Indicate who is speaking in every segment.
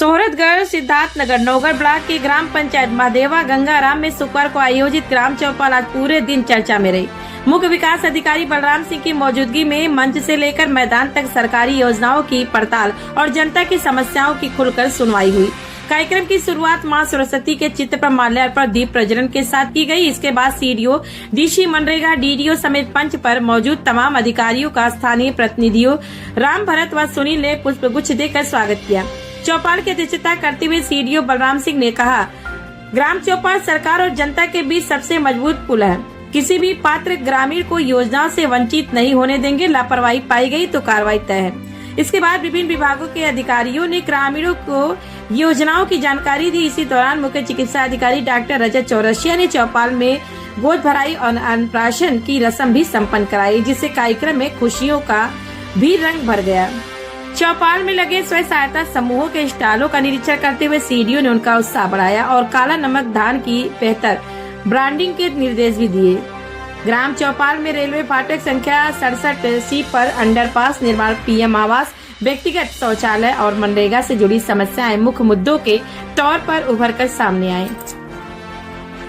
Speaker 1: Sohratgarh Siddharthnagar Naugarh block की ग्राम पंचायत महादेवा गंगाराम में शुक्रवार को आयोजित ग्राम चौपाल आज पूरे दिन चर्चा में रही। मुख्य विकास अधिकारी बलराम सिंह की मौजूदगी में मंच से लेकर मैदान तक सरकारी योजनाओं की पड़ताल और जनता की समस्याओं की खुलकर सुनवाई हुई। कार्यक्रम की शुरुआत मां सरस्वती के चित्र पर माल्यार्पण दीप प्रज्वलन के साथ की गई। इसके बाद सीडीओ, डीसी मनरेगा, डीडीओ समेत मंच पर मौजूद तमाम अधिकारियों का स्थानीय प्रतिनिधियों राम भरत व सुनील ने पुष्पगुच्छ देकर स्वागत किया। चौपाल की अध्यक्षता करते हुए सीडीओ बलराम सिंह ने कहा, ग्राम चौपाल सरकार और जनता के बीच सबसे मजबूत पुल है। किसी भी पात्र ग्रामीण को योजनाओं से वंचित नहीं होने देंगे। लापरवाही पाई गई तो कार्रवाई तय है। इसके बाद विभिन्न विभागों के अधिकारियों ने ग्रामीणों को योजनाओं की जानकारी दी। इसी दौरान मुख्य चिकित्सा अधिकारी डॉक्टर रजत चौरसिया ने चौपाल में गोद भराई और अन्नप्राशन की रस्म भी संपन्न कराई, जिससे कार्यक्रम में खुशियों का भी रंग भर गया। चौपाल में लगे स्वयं सहायता समूहों के स्टॉलों का निरीक्षण करते हुए सीडीओ ने उनका उत्साह बढ़ाया और काला नमक धान की बेहतर ब्रांडिंग के निर्देश भी दिए। ग्राम चौपाल में रेलवे फाटक संख्या 67C पर अंडरपास निर्माण, पीएम आवास, व्यक्तिगत शौचालय और मनरेगा से जुड़ी समस्याएं मुख्य मुद्दों के तौर पर उभर कर सामने आए।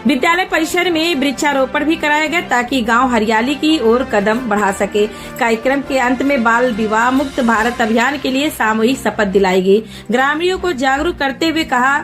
Speaker 1: विद्यालय परिसर में वृक्षारोपण भी कराया गया ताकि गांव हरियाली की ओर कदम बढ़ा सके। कार्यक्रम के अंत में बाल विवाह मुक्त भारत अभियान के लिए सामूहिक शपथ दिलाई गई। ग्रामीणों को जागरूक करते हुए कहा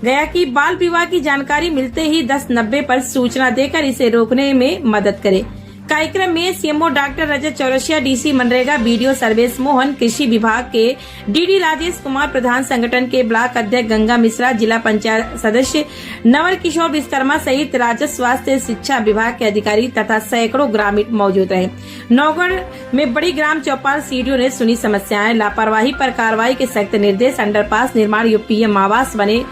Speaker 1: गया कि बाल विवाह की जानकारी मिलते ही 1090 पर सूचना देकर इसे रोकने में मदद करे। कार्यक्रम में सीएमओ डॉक्टर रजत चौरसिया, डीसी मनरेगा, बीडीओ सर्वेश मोहन, कृषि विभाग के डीडी राजेश कुमार, प्रधान संगठन के ब्लॉक अध्यक्ष गंगा मिश्रा, जिला पंचायत सदस्य नवल किशोर विश्वकर्मा सहित राजस्व, स्वास्थ्य, शिक्षा विभाग के अधिकारी तथा सैकड़ों ग्रामीण मौजूद रहे। नौगढ़ में बड़ी ग्राम चौपाल सीडीओ ने सुनी समस्याएं, लापरवाही पर कार्रवाई के सख्त निर्देश, अंडरपास निर्माण, यूपीएम आवास बने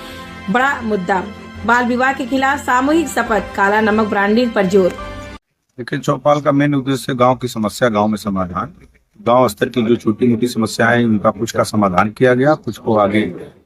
Speaker 1: बड़ा मुद्दा, बाल विवाह के खिलाफ सामूहिक शपथ, काला नमक ब्रांडिंग पर जोर।
Speaker 2: लेकिन चौपाल का मेन उद्देश्य गांव की समस्या गांव में समाधान, गांव स्तर की जो छोटी मोटी समस्याएं हैं उनका कुछ का समाधान किया गया, कुछ को आगे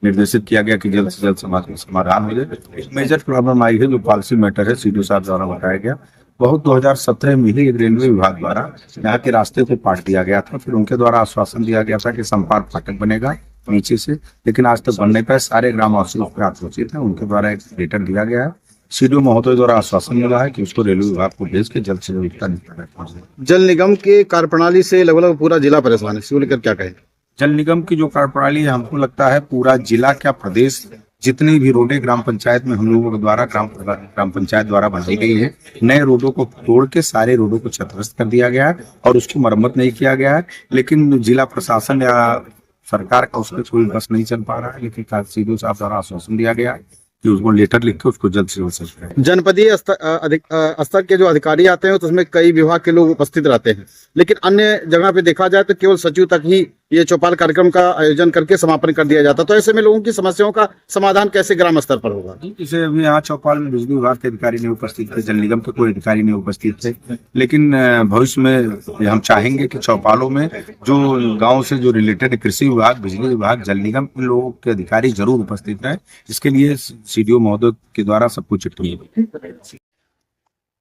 Speaker 2: निर्देशित किया गया कि जल्द से जल्द समाधान हो जाए। एक मेजर प्रॉब्लम आई है जो पॉलिसी मैटर है, सीडीओ साहब द्वारा बताया गया। बहुत 2017 में ही एक रेलवे विभाग द्वारा यहाँ के रास्ते को पाट दिया गया था। फिर उनके द्वारा आश्वासन दिया गया था कि संपर्क फाटक बनेगा नीचे से, लेकिन आज तक बनने पर सारे ग्रामवासी उस पर आक्रोशित हैं। उनके द्वारा एक लेटर दिया गया है। सीडीओ महोदय द्वारा आश्वासन मिला है कि उसको रेलवे विभाग को भेज के जल्द से जल्द उसका निपटारा।
Speaker 3: जल निगम के कार्यप्रणाली से लगभग पूरा जिला परेशान है, इसको लेकर क्या कहें?
Speaker 2: जल निगम की जो कार्यप्रणाली है, हमको लगता है पूरा जिला क्या प्रदेश जितनी भी रोडें ग्राम पंचायत में हम लोगों के द्वारा ग्राम पंचायत द्वारा बनाई गई है, नए रोडों को तोड़ के सारे रोडों को क्षतिग्रस्त कर दिया गया है और उसकी मरम्मत नहीं किया गया है। लेकिन जिला प्रशासन या सरकार का उस पर कोई बस नहीं चल पा रहा है। लेकिन सीडीओ साहब द्वारा आश्वासन दिया गया है कि उसको लेटर लिख के उसको जल्द से जल्द करें।
Speaker 3: जनपदीय स्तर के जो अधिकारी आते हैं तो उसमें कई विभाग के लोग उपस्थित रहते हैं, लेकिन अन्य जगह पे देखा जाए तो केवल सचिव तक ही ये चौपाल कार्यक्रम का आयोजन करके समापन कर दिया जाता। तो ऐसे में लोगों की समस्याओं का समाधान कैसे ग्राम स्तर पर होगा?
Speaker 2: जैसे अभी यहाँ चौपाल में बिजली विभाग के अधिकारी नहीं उपस्थित थे, जल निगम के कोई अधिकारी नहीं उपस्थित थे, लेकिन भविष्य में हम चाहेंगे कि चौपालों में जो गाँव से जो रिलेटेड कृषि विभाग, बिजली विभाग, जल निगम, इन लोगों के अधिकारी जरूर उपस्थित रहे। इसके लिए सीडीओ महोदय के द्वारा सब कुछ चिट्ठी।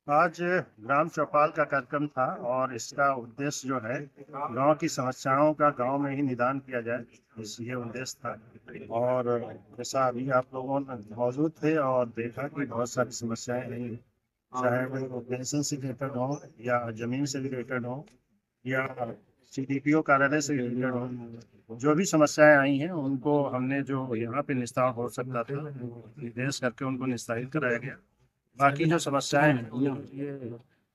Speaker 4: आज ग्राम चौपाल का कार्यक्रम था और इसका उद्देश्य जो है गांव की समस्याओं का गांव में ही निदान किया जाए, ये उद्देश्य था। और जैसा अभी आप लोगों ने मौजूद थे और देखा कि बहुत सारी समस्याएं हैं, चाहे वो पेंशन से रिलेटेड हो या जमीन से रिलेटेड हो या सीडीपीओ कार्यालय से रिलेटेड हो, जो भी समस्याएं आई हैं उनको हमने जो यहाँ पे निस्तारण हो सकता था निर्देश करके उनको निस्तारित कराया गया। बाकी जो समस्याएं हैं ये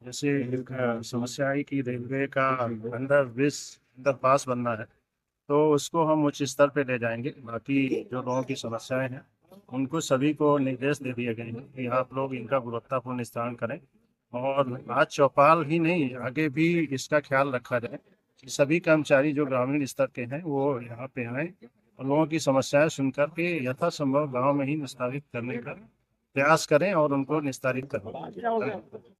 Speaker 4: जैसे एक समस्या आई कि रेलवे का अंडरपास बनना है, तो उसको हम उच्च स्तर पे ले जाएंगे। बाकी जो लोगों की समस्याएं हैं उनको सभी को निर्देश दे दिए गए हैं कि आप लोग इनका गुणवत्तापूर्ण निस्तारण करें। और आज चौपाल ही नहीं, आगे भी इसका ख्याल रखा जाए कि सभी कर्मचारी जो ग्रामीण स्तर के हैं वो यहाँ पे आए और लोगों की समस्याएं सुनकर के यथासंभव गाँव में ही निस्तारित करने का प्रयास करें और उनको निस्तारित करें।